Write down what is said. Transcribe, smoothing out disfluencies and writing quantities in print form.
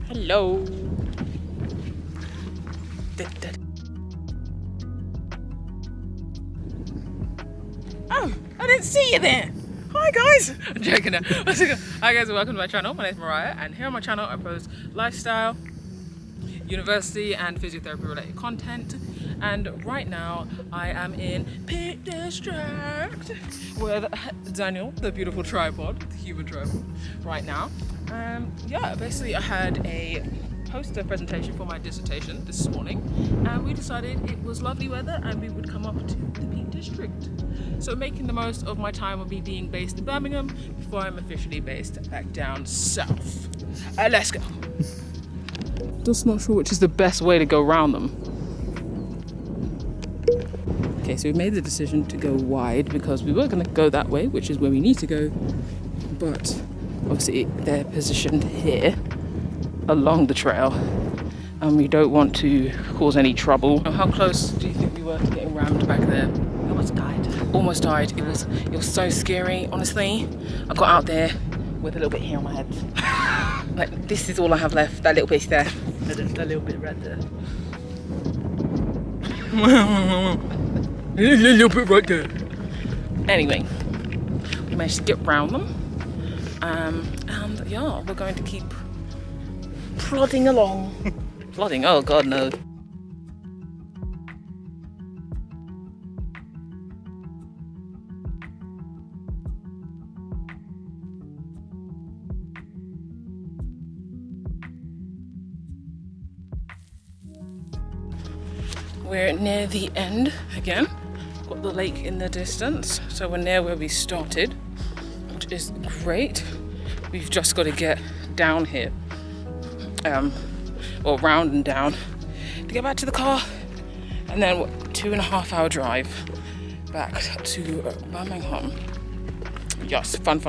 Hello. Oh, I didn't see you there. Hi guys. I'm joking now. Hi guys, and welcome to my channel. My name is Mariah, and here on my channel I post lifestyle, university and physiotherapy related content. And right now I am in Peak District with Daniel, the beautiful tripod, the human tripod, right now. Yeah, basically I had a poster presentation for my dissertation this morning, and we decided it was lovely weather and we would come up to the Peak District. So making the most of my time of me being based in Birmingham before I'm officially based back down south. Let's go. Just not sure which is the best way to go around them. Okay, so we made the decision to go wide because we were going to go that way, which is where we need to go, but obviously they're positioned here along the trail and we don't want to cause any trouble. How close do you think we were to getting rammed back there? Almost died. Almost died. It was so scary, honestly. I got out there with a little bit here on my head. Like, this is all I have left, that little bit there. That little bit right there. A little bit right there. Anyway, we managed to get round them. And yeah, we're going to keep plodding along. Plodding? Oh God, no. We're near the end again. Got the lake in the distance, so we're near where we started, which is great. We've just got to get down here, or round and down to get back to the car, and then 2.5 hour drive back to Birmingham. Yes, fun.